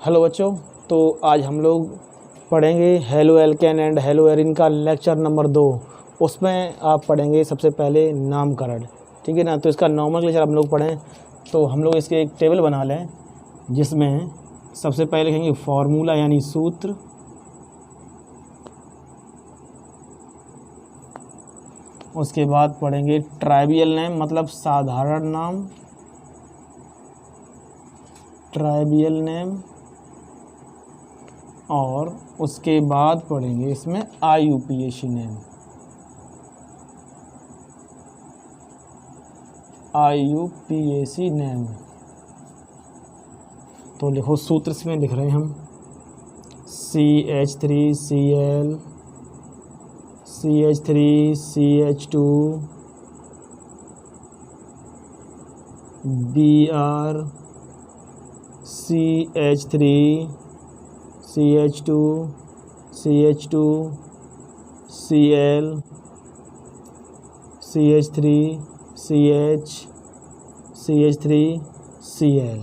Hello बच्चों, तो आज हम लोग पढ़ेंगे halo alkane and hello Erin का लेक्चर नंबर 2। उसमें आप पढ़ेंगे सबसे पहले नामकरण, ठीक है ना। तो इसका नॉमेनक्लेचर हम लोग पढ़ें तो हम लोग इसके एक टेबल बना लें जिसमें सबसे पहले लिखेंगे फार्मूला यानी सूत्र, उसके बाद पढ़ेंगे ट्राइवियल नेम मतलब साधारण नाम, ट्राइवियल नेम, और उसके बाद पढ़ेंगे इसमें IUPAC नेम, IUPAC नेम। तो लिखो सूत्र इसमें लिख रहे हैं हम CH3Cl CH3CH2 Br CH3 CH2 CH2 Cl CH3 CH CH3 Cl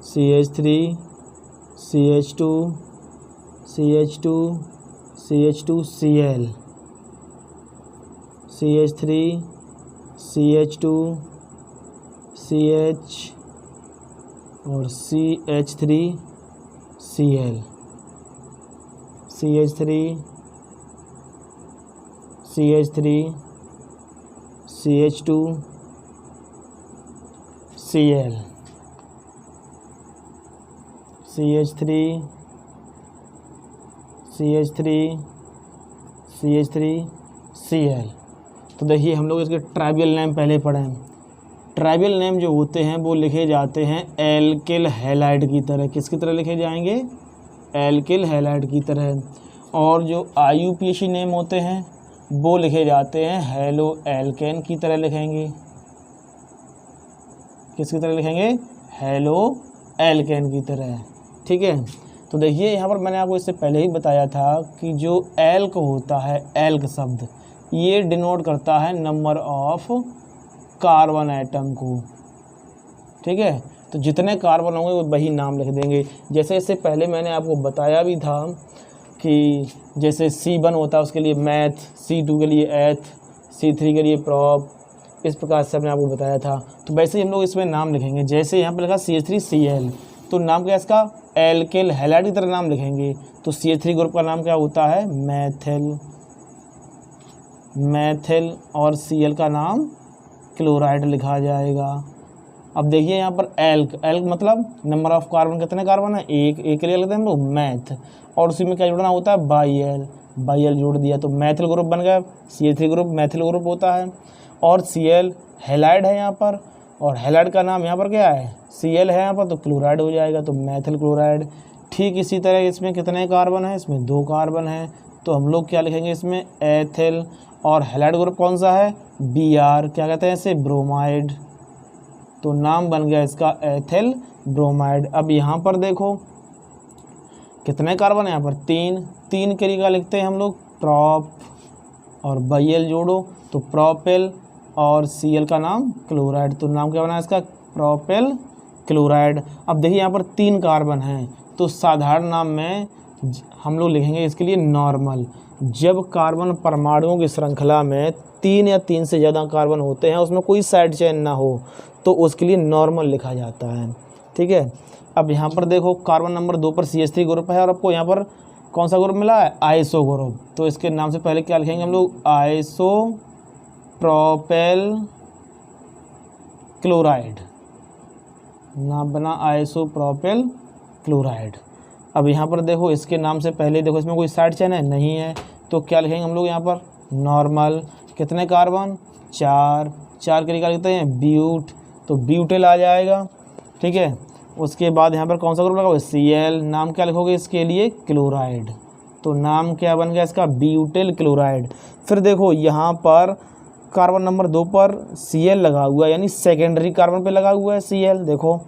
CH3 CH2 CH2 CH2 Cl CH3 CH2 CH और CH3 Cl CH3 CH3 CH2 Cl CH3 CH3 CH3 Cl। तो देखिए हम लोग इसके ट्राइवियल नेम पहले पढ़ें। Trivial name जो होते हैं वो लिखे जाते हैं एल्किल हैलाइड की तरह। किसकी तरह लिखे जाएंगे? एल्किल हैलाइड की तरह। और जो IUPAC नेम होते हैं वो लिखे जाते हैं हेलो एल्केन की तरह लिखेंगे। किसकी तरह लिखेंगे? हेलो एल्केन की तरह, ठीक है। तो देखिए यहाँ पर मैंने आपको इससे पहले ही बताया था कि जो एल्क होता है, एल्क शब्द ये डिनोट करता है नंबर ऑफ कार्बन एटम को, ठीक है। तो जितने कार्बन होंगे वो वही नाम लिख देंगे। जैसे इससे पहले मैंने आपको बताया भी था कि जैसे C1 होता है उसके लिए मैथ, C2 के लिए एथ, C3 के लिए प्रॉप, इस प्रकार से हमने आपको बताया था। तो वैसे ही हम लोग इसमें नाम लिखेंगे। जैसे यहाँ पर लिखा CH3Cl, तो नाम क्या है इसका? एल्किल हैलाइड की तरह नाम लिखेंगे। तो CH3 ग्रुप का नाम क्या होता है? मैथिल, और Cl का नाम क्लोराइड लिखा जाएगा। अब देखिए यहाँ पर एल्क मतलब नंबर ऑफ कार्बन, कितने कार्बन है? एक के लिए लिखते हैं हम लोग मैथ, और उसी में क्या जोड़ना होता है? बाई एल जोड़ दिया तो मैथिल ग्रुप बन गया। CH3 ग्रुप मैथिल ग्रुप होता है, और Cl हैलाइड है यहाँ पर, और हैलाइड का नाम यहाँ पर क्या है? Cl है यहाँ पर, तो क्लोराइड हो जाएगा, तो मैथिल क्लोराइड। ठीक इसी तरह इसमें कितने कार्बन है? इसमें 2 कार्बन है, तो हम लोग क्या लिखेंगे इसमें? एथिल। और हैलाइड ग्रुप कौन सा है? Br, क्या कहते हैं इसे? ब्रोमाइड। तो नाम बन गया इसका एथिल ब्रोमाइड। अब यहाँ पर देखो कितने कार्बन है यहाँ पर? 3 के लिए क्या लिखते हैं हम लोग? प्रॉप, और बाई जोड़ो तो प्रोपेल, और Cl का नाम क्लोराइड। तो नाम क्या बना इसका? Propel chloride. अब देखिए यहाँ पर 3 कार्बन हैं, तो साधारण नाम में हम लोग लिखेंगे इसके लिए नॉर्मल। जब कार्बन परमाणुओं की श्रृंखला में 3 या 3 से ज़्यादा कार्बन होते हैं, उसमें कोई साइड चेन ना हो, तो उसके लिए नॉर्मल लिखा जाता है, ठीक है। अब यहाँ पर देखो कार्बन नंबर 2 पर CH3 ग्रुप है, और आपको यहाँ पर कौन सा ग्रुप मिला है? Iso group. तो इसके नाम से पहले क्या लिखेंगे हम लोग? Iso propel chloride. नाम बना आइसो प्रोपेल क्लोराइड। अब यहाँ पर देखो इसके नाम से पहले देखो इसमें कोई साइड चेन है? नहीं है, तो क्या लिखेंगे हम लोग यहाँ पर? नॉर्मल। कितने कार्बन? 4 के लिए क्या लिखते हैं? ब्यूट, तो ब्यूटेल आ जाएगा, ठीक है। उसके बाद यहाँ पर कौन सा ग्रुप लगा हुआ है? Cl। नाम क्या लिखोगे इसके लिए? क्लोराइड। तो नाम क्या बन गया इसका? ब्यूटेल क्लोराइड। फिर देखो यहाँ पर कार्बन नंबर 2 पर Cl लगा हुआ है, यानी सेकेंडरी कार्बन पे लगा हुआ है Cl। देखो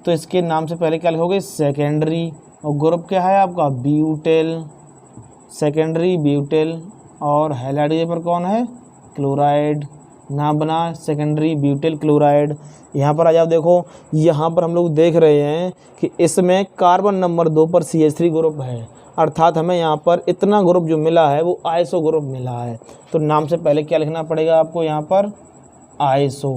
तो इसके नाम से पहले क्या लिखोगे? सेकेंडरी। और ग्रुप क्या है आपका? ब्यूटेल, सेकेंडरी ब्यूटेल। और हैलाइड पर कौन है? क्लोराइड। नाम बना सेकेंडरी ब्यूटिल क्लोराइड। यहाँ पर आ जाओ, देखो यहाँ पर हम लोग देख रहे हैं कि इसमें कार्बन नंबर 2 पर CH3 ग्रुप है, अर्थात हमें यहाँ पर इतना ग्रुप जो मिला है वो आइसो ग्रुप मिला है। तो नाम से पहले क्या लिखना पड़ेगा आपको यहाँ पर, आइसो।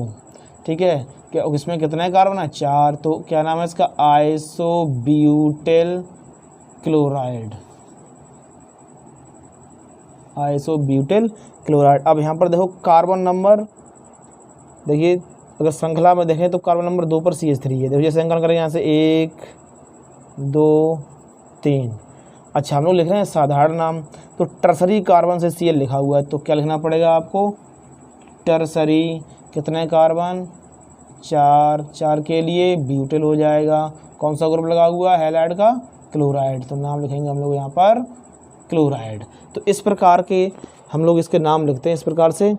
ठीक है, क्या इसमें कितने कार्बन है, 4, तो क्या नाम है इसका, iso butyl chloride, iso butyl chloride. अब यहाँ पर देखो कार्बन नंबर, देखिए अगर श्रृंखला में देखें तो कार्बन नंबर 2 पर CH3 है। देखिए जैसे अंकन करेंगे यहाँ से 1 2 3। अच्छा, हम लोग लिख रहे हैं साधारण नाम, तो टर्सरी कार्बन से Cl लिखा हुआ है, तो क्या लिखना पड़ेगा आपको, टर्सरी, कितने कार्बन, 4, 4 के लिए ब्यूटिल हो जाएगा। कौन सा ग्रुप लगा हुआ है, हैलाइड का, क्लोराइड, तो नाम लिखेंगे हम लोग यहाँ पर क्लोराइड। तो इस प्रकार के हम लोग इसके नाम लिखते हैं, इस प्रकार से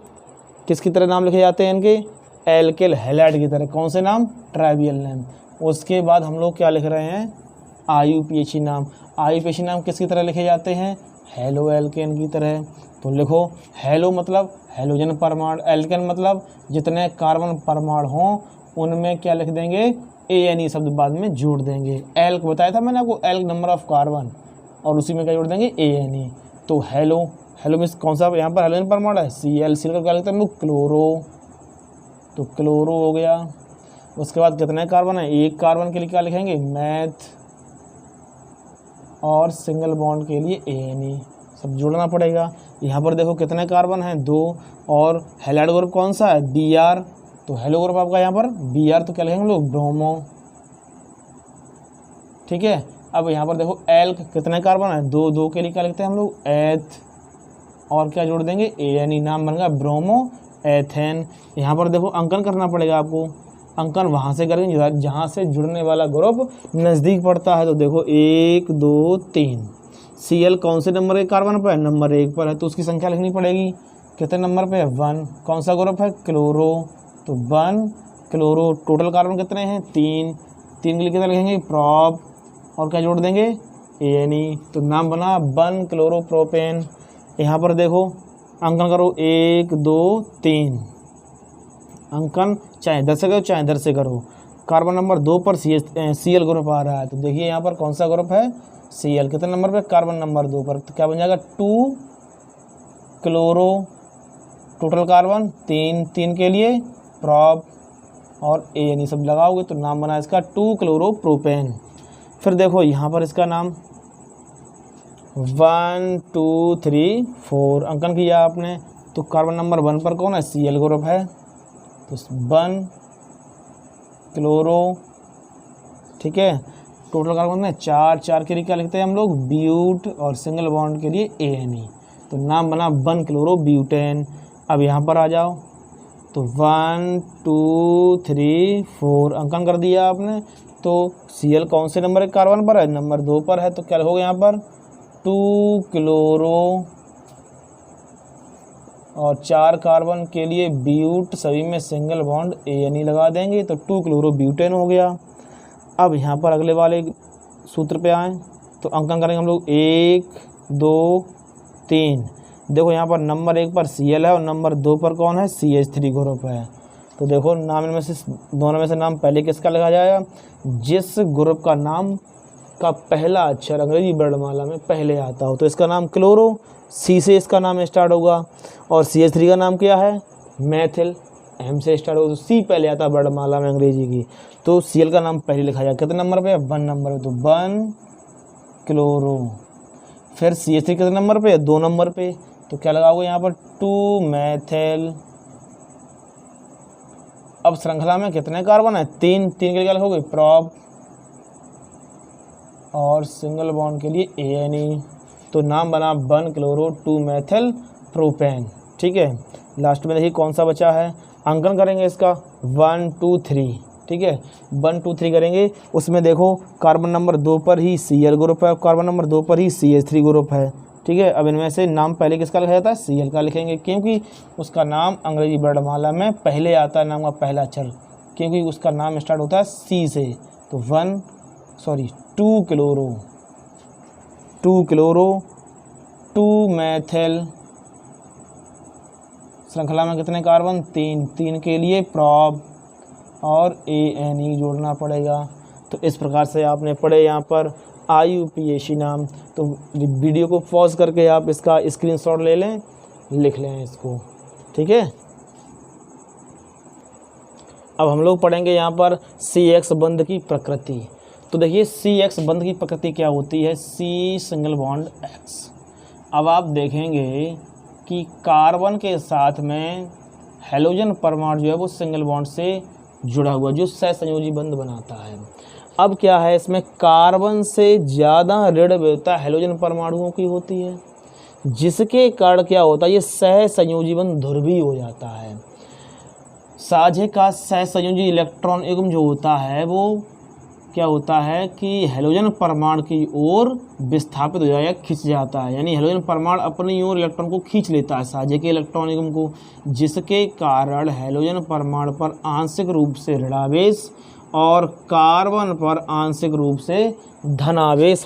किसकी तरह नाम लिखे जाते हैं इनके, एल्किल हैलाइड की तरह। कौन से नाम, ट्राइवियल नेम। उसके बाद हम लोग क्या लिख रहे हैं, IUPAC नाम। IUPAC नाम किसकी तरह लिखे जाते हैं, हेलो एल्केन की तरह। तो लिखो, हेलो मतलब हेलोजन परमाणु, एल्केन मतलब जितने कार्बन परमाणु हों उनमें क्या लिख देंगे, ANE शब्द बाद में जोड़ देंगे। एल्क बताया था मैंने आपको, एल्क नंबर ऑफ कार्बन, और उसी में क्या जोड़ देंगे, ANE। तो हेलो, हेलो मीन्स कौन सा, यहाँ पर हेलोजन परमाणु है, Cl का क्या लिखते हैं हम लोग, क्लोरो, तो क्लोरो हो गया। उसके बाद कितने कार्बन है, एक कार्बन के लिए क्या लिखेंगे, मैथ, और सिंगल बॉन्ड के लिए ANE, सब जोड़ना पड़ेगा। यहाँ पर देखो कितने कार्बन हैं, 2, और हैलाइड ग्रुप कौन सा है, Br, तो हेलो ग्रुप आपका यहाँ पर Br, तो क्या लिखेंगे हम लोग, ब्रोमो। ठीक है, अब यहाँ पर देखो एल्क, कितने कार्बन है, 2, 2 के लिए क्या लिखते हैं हम लोग, एथ, और क्या जोड़ देंगे, ANE, नाम बन गया ब्रोमो एथेन। यहाँ पर देखो अंकन करना पड़ेगा आपको, अंकन वहाँ से करेंगे जहाँ से जुड़ने वाला ग्रुप नज़दीक पड़ता है। तो देखो 1 2 3, Cl कौन से नंबर के कार्बन पर है, नंबर 1 पर है, तो उसकी संख्या लिखनी पड़ेगी, कितने नंबर पे है, 1। कौन सा ग्रुप है, क्लोरो, तो 1 क्लोरो। टोटल कार्बन कितने हैं, 3, 3 के लिए कितना लिखेंगे, प्रॉप, और क्या जोड़ देंगे, ANE, तो नाम बना 1 क्लोरोप्रोपेन। यहाँ पर देखो अंकन करो, 1 2 3, अंकन चाहे इधर से करो चाहे इधर से करो। कार्बन नंबर 2 पर Cl ग्रुप आ रहा है, तो देखिए यहाँ पर कौन सा ग्रुप है, Cl, कितने नंबर पे, कार्बन नंबर 2 पर, तो क्या बन जाएगा, 2 क्लोरो। टोटल कार्बन 3, 3 के लिए प्रॉप, और ANE सब लगाओगे तो नाम बना इसका 2 क्लोरोप्रोपेन। फिर देखो यहाँ पर इसका नाम 1 2 3 4 अंकन किया आपने, तो कार्बन नंबर 1 पर कौन है, Cl ग्रुप है, तो 1 क्लोरो। ठीक है, टोटल कार्बन है 4, 4 के लिए क्या लिखते हैं हम लोग, ब्यूट, और सिंगल बॉन्ड के लिए ANE, तो नाम बना 1 क्लोरो ब्यूटेन। अब यहाँ पर आ जाओ, तो 1 2 3 4 अंकन कर दिया आपने। तो Cl कौन से नंबर के कार्बन पर है, नंबर 2 पर है, तो क्या होगा यहाँ पर, 2 क्लोरो, और 4 कार्बन के लिए ब्यूट, सभी में सिंगल बॉन्ड ANE लगा देंगे, तो 2 क्लोरो ब्यूटेन हो गया। अब यहाँ पर अगले वाले सूत्र पे आएँ, तो अंकन करेंगे हम लोग 1 2 3। देखो यहाँ पर नंबर 1 पर Cl है और नंबर 2 पर कौन है, CH3 ग्रुप है। तो देखो नाम इनमें से, दोनों में से नाम पहले किसका लिखा जाएगा, जिस ग्रुप का नाम का पहला अक्षर अंग्रेजी वर्णमाला में पहले आता हो, तो इसका नाम क्लोरो, C से इसका नाम स्टार्ट होगा, और CH3 का नाम क्या है, मैथिल, M से स्टार्ट होगा, तो C पहले आता है वर्णमाला में अंग्रेजी की, तो Cl का नाम पहले लिखा जाएगा। कितने नंबर पे है, 1 नंबर पे, तो 1 क्लोरो। फिर CH3 कितने नंबर पे है, 2 नंबर पे, तो क्या लगाओगे यहाँ पर, 2 मैथिल। अब श्रृंखला में कितने कार्बन है, 3, 3 के लिए क्या लिखोगे, प्रॉप, और सिंगल बॉन्ड के लिए ANE, तो नाम बना 1 क्लोरो 2 मैथिल प्रोपेन। ठीक है, लास्ट में देखिए कौन सा बचा है, अंकन करेंगे इसका 1 2 3। ठीक है, 1 2 3 करेंगे, उसमें देखो कार्बन नंबर 2 पर ही Cl ग्रुप है, कार्बन नंबर 2 पर ही CH3 ग्रुप है। ठीक है, अब इनमें से नाम पहले किसका लिखा जाता है, Cl का लिखेंगे, क्योंकि उसका नाम अंग्रेजी वर्णमाला में पहले आता है, नाम का पहला अक्षर, क्योंकि उसका नाम स्टार्ट होता है C से। तो 2 क्लोरो 2 मैथिल श्रृंखला में कितने कार्बन, 3, 3 के लिए प्रॉप और ANE जोड़ना पड़ेगा। तो इस प्रकार से आपने पढ़े यहाँ पर IUPAC नाम। तो वीडियो को पॉज करके आप इसका स्क्रीनशॉट ले लें, लिख लें इसको, ठीक है। अब हम लोग पढ़ेंगे यहाँ पर CX बंध की प्रकृति। तो देखिए CX बंध की प्रकृति क्या होती है, C सिंगल बॉन्ड X। अब आप देखेंगे कि कार्बन के साथ में हेलोजन परमाणु जो है वो सिंगल बॉन्ड से जुड़ा हुआ, जो सहसंयोजी बंध बनाता है। अब क्या है, इसमें कार्बन से ज़्यादा ऋण विधता हेलोजन परमाणुओं की होती है, जिसके कारण क्या होता है, ये सहसंयोजी बंध ध्रुवीय हो जाता है। साझे का सहसंयोजी इलेक्ट्रॉन युग्म जो होता है वो क्या होता है कि हेलोजन परमाणु की ओर विस्थापित हो जाएगा या खिंच जाता है, यानी हेलोजन परमाणु अपनी ओर इलेक्ट्रॉन को खींच लेता है, साझे के इलेक्ट्रॉन युग्म को, जिसके कारण हेलोजन परमाणु पर आंशिक रूप से ऋणावेश और कार्बन पर आंशिक रूप से धनावेश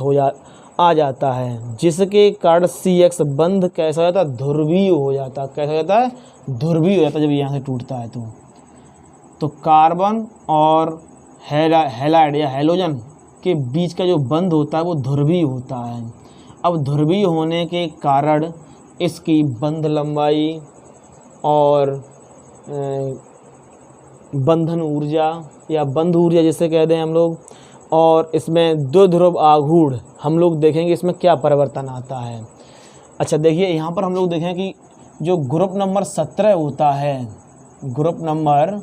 आ जाता है, जिसके कारण CX बंध कैसा हो जाता है, ध्रुवीय हो जाता है। कैसा हो जाता है, ध्रुवीय हो जाता है जब यहाँ से टूटता है। तो कार्बन और हैलाइड या हेलोजन के बीच का जो बंध होता है वो ध्रुवीय होता है। अब ध्रुवीय होने के कारण इसकी बंध लंबाई और बंधन ऊर्जा या बंध ऊर्जा जिसे कहते हैं हम लोग, और इसमें द्विध्रुव आघूर्ण हम लोग देखेंगे इसमें क्या परिवर्तन आता है। अच्छा देखिए यहाँ पर हम लोग देखें कि जो ग्रुप नंबर 17 होता है, ग्रुप नंबर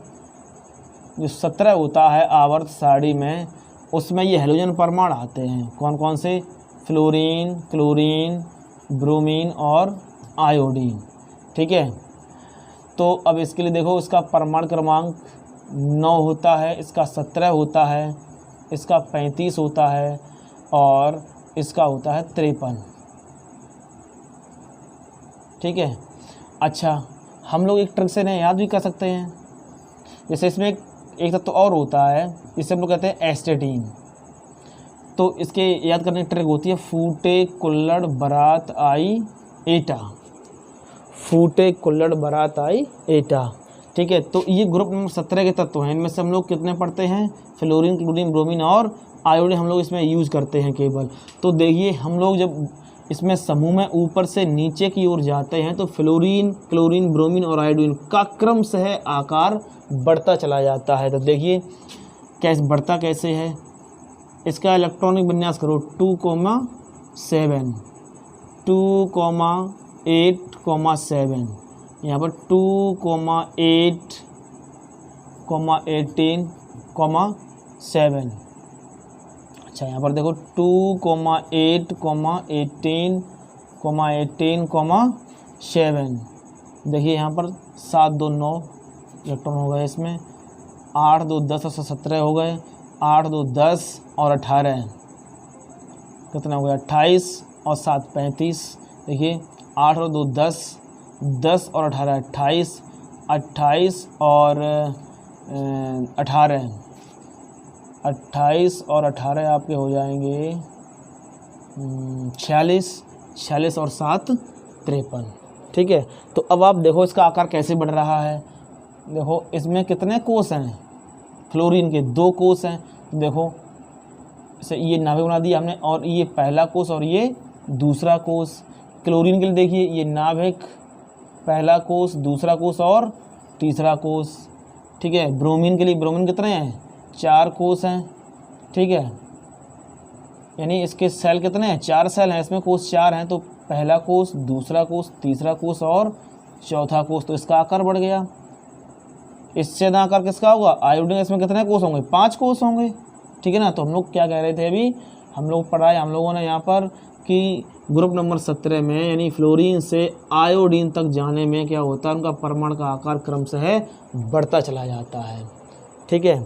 जो 17 होता है आवर्त सारणी में, उसमें ये हेलोजन परमाणु आते हैं। कौन कौन से, फ्लोरीन, क्लोरीन, ब्रोमीन और आयोडीन, ठीक है। तो अब इसके लिए देखो, इसका परमाणु क्रमांक 9 होता है, इसका 17 होता है, इसका 35 होता है और इसका होता है 53, ठीक है। अच्छा हम लोग एक ट्रिक से नहीं याद भी कर सकते हैं, जैसे इसमें एक तत्व और होता है जिसे हम लोग कहते हैं एस्टेटीन। तो इसके याद करने की ट्रिक होती है फूटे कुल्लड़ बरात आई एटा, फूटे कुल्लड़ बरात आई एटा, ठीक है। तो ये ग्रुप नंबर 17 के तत्व हैं। इनमें से हम लोग कितने पढ़ते हैं, फ्लोरीन, क्लोरीन, ब्रोमीन और आयोडीन हम लोग इसमें यूज़ करते हैं केवल। तो देखिए हम लोग जब इसमें समूह में ऊपर से नीचे की ओर जाते हैं तो फ्लोरीन, क्लोरीन, ब्रोमीन और आयोडीन का क्रम से आकार बढ़ता चला जाता है। तो देखिए कैसे बढ़ता कैसे है, इसका इलेक्ट्रॉनिक विन्यास करो 2,7, 2,8,7, यहाँ पर 2,8,18,7। अच्छा यहाँ पर देखो 2,8,18,7। देखिए यहाँ पर 7, 2, 9 इलेक्ट्रॉन हो गए, इसमें 8, 2, 10 और 17 हो गए, 8, 2, 10 और 18 कितना हो गया, 28 और 7, 35। देखिए 8 और 2, 10, 10 और 18, 28, 28 और 18, 28 और 18 आपके हो जाएंगे 46, 46 और 7, 53, ठीक है। तो अब आप देखो इसका आकार कैसे बढ़ रहा है। देखो इसमें कितने कोष हैं, फ्लोरीन के 2 कोष हैं। देखो इसे ये नाभिक बना दिया हमने, और ये पहला कोष और ये दूसरा कोष। क्लोरीन के लिए देखिए ये नाभिक, पहला कोष, दूसरा कोष और तीसरा कोष, ठीक है। ब्रोमीन के लिए, ब्रोमीन कितने हैं, 4 कोष हैं, ठीक है। यानी इसके सेल कितने हैं, 4 सेल हैं, इसमें कोष 4 हैं। तो पहला कोष, दूसरा कोष, तीसरा कोष और चौथा कोष। तो इसका आकार बढ़ गया। इससे ज़्यादा आकार किसका होगा, आयोडीन। इसमें कितने कोष होंगे, 5 कोष होंगे, ठीक है ना। तो हम लोग क्या कह रहे थे अभी, हम लोग पढ़ाए हम लोगों ने यहाँ पर कि ग्रुप नंबर 17 में यानी फ्लोरीन से आयोडीन तक जाने में क्या होता है, उनका परमाणु का आकार क्रम से है बढ़ता चला जाता है, ठीक है।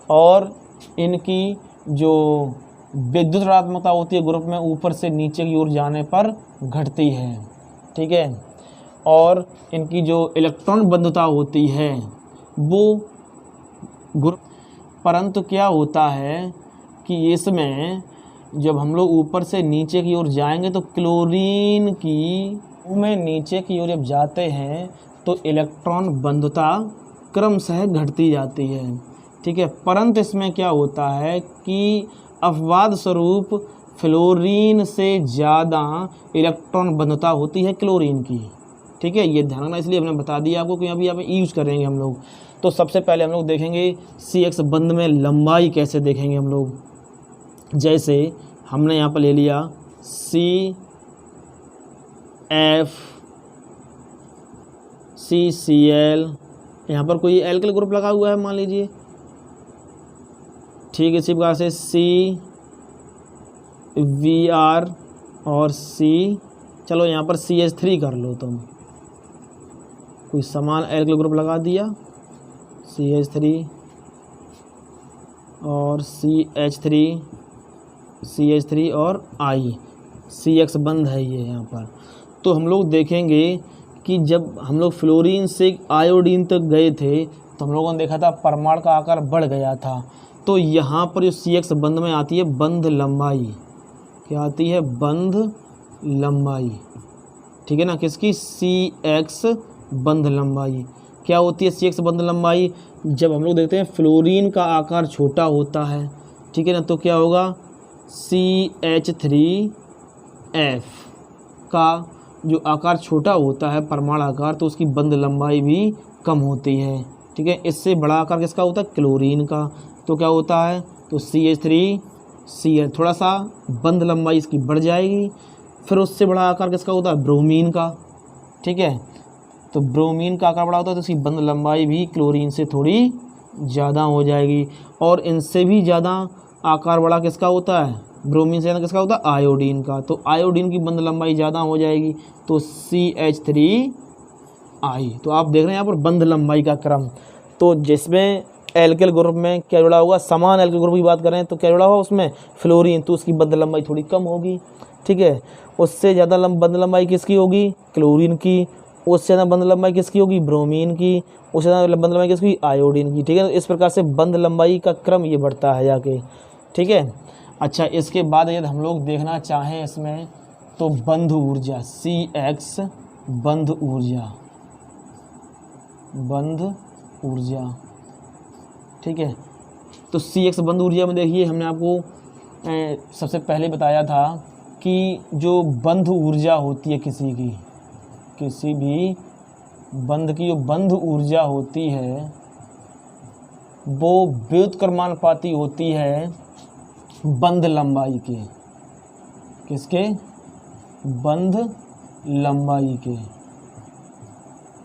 और इनकी जो विद्युत ऋणात्मकता होती है ग्रुप में ऊपर से नीचे की ओर जाने पर घटती है, ठीक है। और इनकी जो इलेक्ट्रॉन बंधुता होती है वो ग्रुप, परंतु क्या होता है कि इसमें जब हम लोग ऊपर से नीचे की ओर जाएंगे तो क्लोरीन की में नीचे की ओर जब जाते हैं तो इलेक्ट्रॉन बंधुता क्रमशः घटती जाती है, ठीक है। परंतु इसमें क्या होता है कि अपवाद स्वरूप फ्लोरीन से ज़्यादा इलेक्ट्रॉन बंधुता होती है क्लोरीन की, ठीक है। ये ध्यान रखना, इसलिए हमने बता दिया आपको कि अभी यहाँ पे यूज़ करेंगे हम लोग। तो सबसे पहले हम लोग देखेंगे CX बंध में लंबाई कैसे देखेंगे हम लोग। जैसे हमने यहाँ पर ले लिया CF CCl, यहाँ पर कोई एल्किल ग्रुप लगा हुआ है मान लीजिए, ठीक है। इसी प्रकार से CVr और C, चलो यहाँ पर CH3 कर लो तुम, कोई समान एल्किल ग्रुप लगा दिया, CH3 और CH3 और I, CX बंध है ये यहाँ पर। तो हम लोग देखेंगे कि जब हम लोग फ्लोरीन से आयोडीन तक गए थे तो हम लोगों ने देखा था परमाणु का आकार बढ़ गया था। तो यहाँ पर जो CX बंध में आती है बंध लंबाई, क्या आती है, बंध लंबाई, ठीक है ना, किसकी, CX बंध लंबाई। क्या होती है CX बंध लंबाई, जब हम लोग देखते हैं फ्लोरीन का आकार छोटा होता है, ठीक है ना, तो क्या होगा, CH3F का जो आकार छोटा होता है परमाणु आकार, तो उसकी बंध लंबाई भी कम होती है, ठीक है। इससे बड़ा आकार किसका होता है, क्लोरीन का, तो क्या होता है, तो CH3Cl, थोड़ा सा बंध लंबाई इसकी बढ़ जाएगी। फिर उससे बड़ा आकार किसका होता है, ब्रोमीन का, ठीक है। तो ब्रोमीन का आकार बड़ा होता है तो उसकी बंध लंबाई भी क्लोरीन से थोड़ी ज़्यादा हो जाएगी। और इनसे भी ज़्यादा आकार बड़ा किसका होता है, ब्रोमीन से ज़्यादा किसका होता है, आयोडीन का, तो आयोडीन की बंध लंबाई ज़्यादा हो जाएगी, तो CH3I। तो आप देख रहे हैं यहाँ पर बंध लंबाई का क्रम। तो जिसमें एल्किल ग्रुप में क्या जुड़ा होगा, समान एल्किल ग्रुप की बात करें तो क्या जुड़ा होगा उसमें, फ्लोरीन, तो उसकी बंध लंबाई थोड़ी कम होगी, ठीक है। उससे ज़्यादा बंध लंबाई किसकी होगी, क्लोरीन की। उससे ज़्यादा बंध लंबाई किसकी होगी, ब्रोमीन की। उससे ज़्यादा बंध लंबाई किसकी, आयोडीन की, ठीक है। इस प्रकार से बंध लंबाई का क्रम ये बढ़ता है जाके, ठीक है। अच्छा, इसके बाद यदि हम लोग देखना चाहें इसमें तो बंध ऊर्जा, CX बंध ऊर्जा, ठीक है। तो CX बंध ऊर्जा में देखिए हमने आपको सबसे पहले बताया था कि जो बंध ऊर्जा होती है किसी भी बंध की जो बंध ऊर्जा होती है वो व्युत्क्रमानुपाती होती है बंध लंबाई के, किसके, बंध लंबाई के,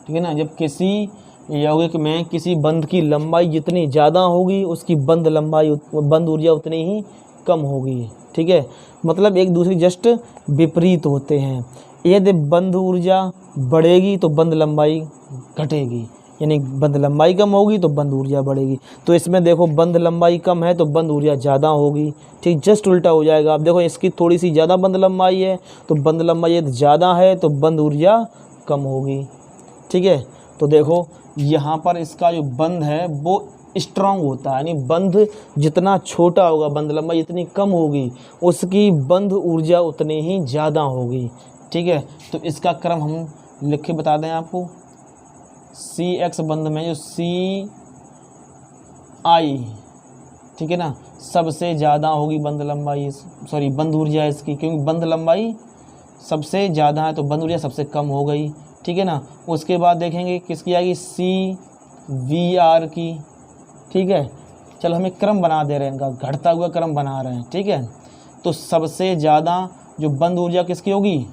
ठीक है ना। जब किसी यौगिक में किसी बंध की लंबाई जितनी ज़्यादा होगी उसकी बंध ऊर्जा उतनी ही कम होगी, ठीक है। मतलब एक दूसरे जस्ट विपरीत होते हैं। यदि बंध ऊर्जा बढ़ेगी तो बंध लंबाई घटेगी, यानी बंध लंबाई कम होगी तो बंध ऊर्जा बढ़ेगी। तो इसमें देखो बंध लंबाई कम है तो बंध ऊर्जा ज़्यादा होगी, ठीक, जस्ट उल्टा हो जाएगा। आप देखो इसकी थोड़ी सी ज़्यादा बंध लंबाई है तो बंध लंबाई यदि ज़्यादा है तो बंध ऊर्जा कम होगी, ठीक है। तो देखो यहाँ पर इसका जो बंध है वो स्ट्रॉन्ग होता है, यानी बंध जितना छोटा होगा, बंध लंबाई जितनी कम होगी, उसकी बंध ऊर्जा उतनी ही ज़्यादा होगी, ठीक है। तो इसका क्रम हम लिख के बता दें आपको। CX बंध में जो CI, ठीक है ना, सबसे ज़्यादा होगी बंध लंबाई, सॉरी बंध ऊर्जा इसकी, क्योंकि बंध लंबाई सबसे ज़्यादा है तो बंध ऊर्जा सबसे कम हो गई, ठीक है ना। उसके बाद देखेंगे किसकी आएगी, CVr की, ठीक है। चलो हमें क्रम बना दे रहे हैं, इनका घटता हुआ क्रम बना रहे हैं, ठीक है। तो सबसे ज़्यादा जो बंध ऊर्जा किसकी होगी,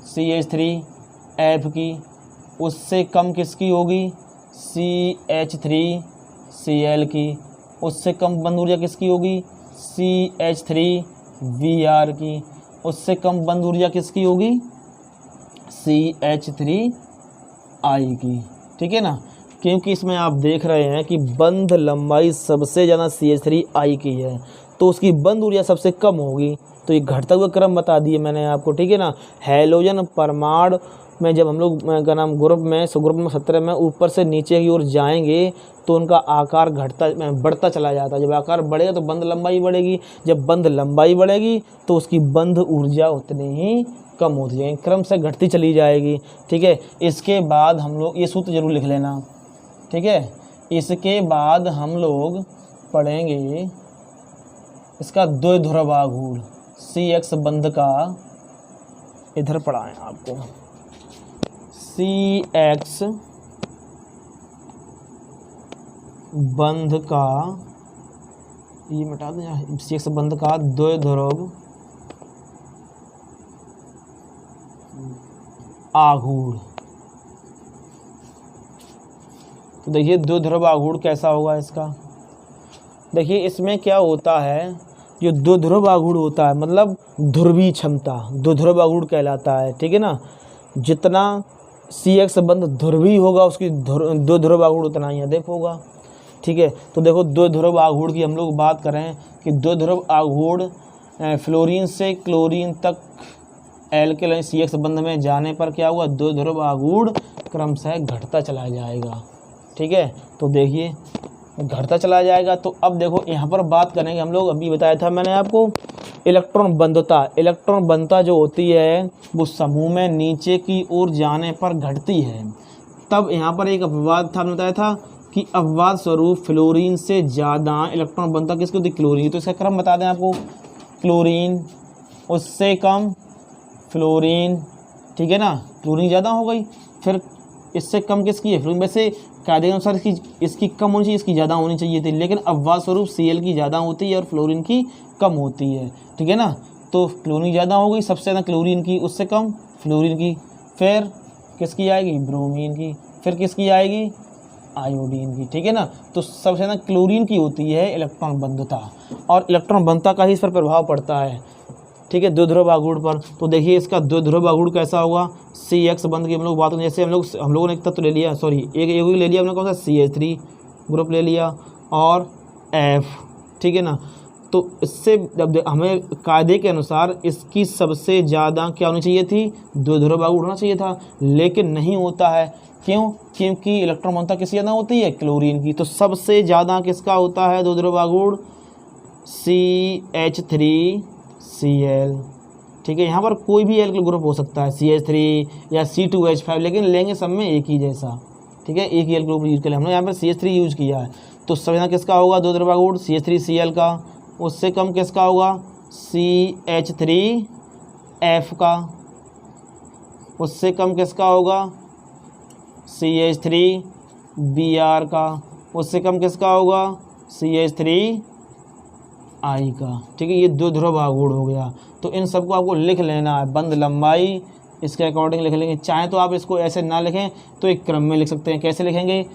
CH3F की। उससे कम किसकी होगी, CH3Cl की। उससे कम बंध ऊर्जा किसकी होगी, CH3Vr की। उससे कम बंध ऊर्जा किसकी होगी, CH3I की, ठीक है ना। क्योंकि इसमें आप देख रहे हैं कि बंध लंबाई सबसे ज़्यादा CH3I की है तो उसकी बंध ऊर्जा सबसे कम होगी। तो ये घटता हुआ क्रम बता दिए मैंने आपको, ठीक है ना। हैलोजन परमाणु में जब हम लोग क्या नाम ग्रुप में 17 में ऊपर से नीचे की ओर जाएंगे तो उनका आकार बढ़ता चला जाता है। जब आकार बढ़ेगा तो बंध लंबाई बढ़ेगी, जब बंध लंबाई बढ़ेगी तो उसकी बंध ऊर्जा उतनी ही कम होती जाएगी, क्रम से घटती चली जाएगी। ठीक है, इसके बाद हम लोग ये सूत्र जरूर लिख लेना। ठीक है, इसके बाद हम लोग पढ़ेंगे इसका द्विध्रुव आघूर्ण CX बंध का, इधर पढ़ाएं आपको CX बंध का, ये मिटा दें, CX बंध का द्विध्रुव आघूर्ण। तो देखिए द्विध्रुव आघूर्ण कैसा होगा इसका। देखिए इसमें क्या होता है, जो द्विध्रुव आघूर्ण होता है मतलब ध्रुवीय क्षमता, द्विध्रुव आघूर्ण कहलाता है। ठीक है ना, जितना CX बंध ध्रुवीय होगा उसकी द्विध्रुव आघूर्ण उतना ही अधिक होगा। ठीक है, तो देखो द्विध्रुव आघूर्ण की हम लोग बात करें कि द्विध्रुव आघूर्ण फ्लोरीन से क्लोरीन तक एल्केलाइन CX बंध में जाने पर क्या हुआ, द्विध्रुव आघूर्ण क्रमशः घटता चला जाएगा। ठीक है, तो देखिए घटता चला जाएगा। तो अब देखो यहाँ पर बात करेंगे हम लोग, अभी बताया था मैंने आपको इलेक्ट्रॉन बंधुता। इलेक्ट्रॉन बंधुता जो होती है वो समूह में नीचे की ओर जाने पर घटती है। तब यहाँ पर एक अपवाद था, बताया था कि अपवाद स्वरूप फ्लोरीन से ज़्यादा इलेक्ट्रॉन बंधुता किसको होती है, क्लोरीन। तो इसका क्रम बता दें आपको, क्लोरीन उससे कम फ्लोरीन। ठीक है ना, क्लोरीन ज़्यादा हो गई, फिर इससे कम किसकी है, फ्लोरीन। वैसे कायदे के अनुसार इसकी कम होनी चाहिए, इसकी ज़्यादा होनी चाहिए थी, लेकिन अपवाद स्वरूप Cl की ज़्यादा होती है और फ्लोरीन की कम होती है। ठीक है ना, तो क्लोरीन ज़्यादा हो गई, सबसे ज़्यादा क्लोरीन की, उससे कम फ्लोरीन की, फिर किसकी आएगी, ब्रोमीन की, फिर किसकी आएगी, आयोडीन की। ठीक है ना, तो सबसे ज़्यादा क्लोरीन की होती है इलेक्ट्रॉन बंधुता, और इलेक्ट्रॉन बंधुता का ही इस पर प्रभाव पड़ता है। ठीक है, द्विध्रुव आघूर्ण पर। तो देखिए इसका द्विध्रुव आघूर्ण कैसा होगा, CX बंध की हम लोग बात करें, जैसे हम लोगों ने एक तत्व ले लिया, सॉरी एक ले लिया हमने, कौन सा, CH3 ग्रुप ले लिया और F। ठीक है ना, तो इससे जब हमें कायदे के अनुसार इसकी सबसे ज़्यादा क्या होनी चाहिए थी, द्विध्रुव आघूर्ण होना चाहिए था, लेकिन नहीं होता है। क्यों, क्योंकि इलेक्ट्रॉन बंधुता किसकी ज़्यादा होती है, क्लोरीन की। तो सबसे ज़्यादा किसका होता है द्विध्रुव आघूर्ण, CH3Cl। ठीक है, यहाँ पर कोई भी एल्किल ग्रुप हो सकता है, CH3 या C2H5, लेकिन लेंगे सब में एक ही जैसा। ठीक है, एक ही एल्किल ग्रुप यूज कर लिया हमने, यहाँ पर CH3 यूज किया है। तो सब यहाँ किसका होगा द्विध्रुव आघूर्ण, CH3Cl का। उससे कम किसका होगा, CH3F का। उससे कम किसका होगा, CH3Br का। उससे कम किसका होगा, CH3I का। ठीक है, ये द्विध्रुव आघूर्ण हो गया। तो इन सबको आपको लिख लेना है, बंध लंबाई इसके अकॉर्डिंग लिख लेंगे। चाहे तो आप इसको ऐसे ना लिखें तो एक क्रम में लिख सकते हैं। कैसे लिखेंगे,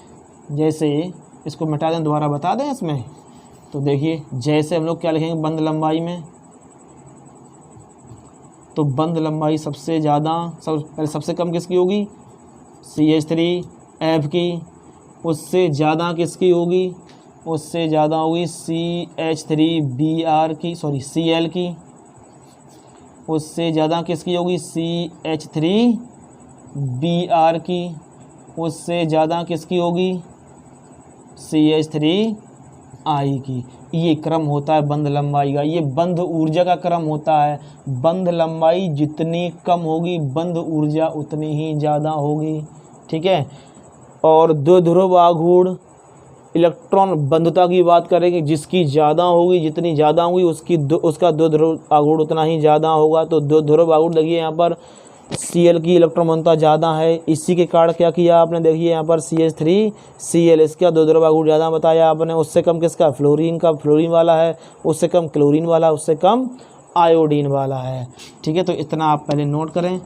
जैसे इसको मिटा दें, दोबारा बता दें इसमें। तो देखिए जैसे हम लोग क्या लिखेंगे बंध लंबाई में, तो बंध लंबाई सबसे ज़्यादा सबसे कम किसकी होगी, CH3F की। उससे ज़्यादा किसकी होगी, उससे ज़्यादा होगी CH3Br की, सॉरी Cl की। उससे ज़्यादा किसकी होगी, CH3Br की। उससे ज़्यादा किसकी होगी, CH3I की। ये क्रम होता है बंध लंबाई का, ये बंध ऊर्जा का क्रम होता है। बंध लंबाई जितनी कम होगी बंध ऊर्जा उतनी ही ज़्यादा होगी। ठीक है, और द्विध्रुव आघूर्ण इलेक्ट्रॉन बंधुता की बात करेंगे, जिसकी ज़्यादा होगी, जितनी ज़्यादा होगी उसका द्विध्रुव आघूर्ण उतना ही ज़्यादा होगा। तो द्विध्रुव आघूर्ण देखिए यहाँ पर Cl की इलेक्ट्रॉन बंधुता ज़्यादा है, इसी के कारण क्या किया आपने, देखिए यहाँ पर CH3Cl इसका द्विध्रुव आघूर्ण ज़्यादा बताया आपने। उससे कम किसका, फ्लोरीन का, फ्लोरीन वाला है। उससे कम क्लोरीन वाला, उससे कम आयोडीन वाला है। ठीक है, तो इतना आप पहले नोट करें।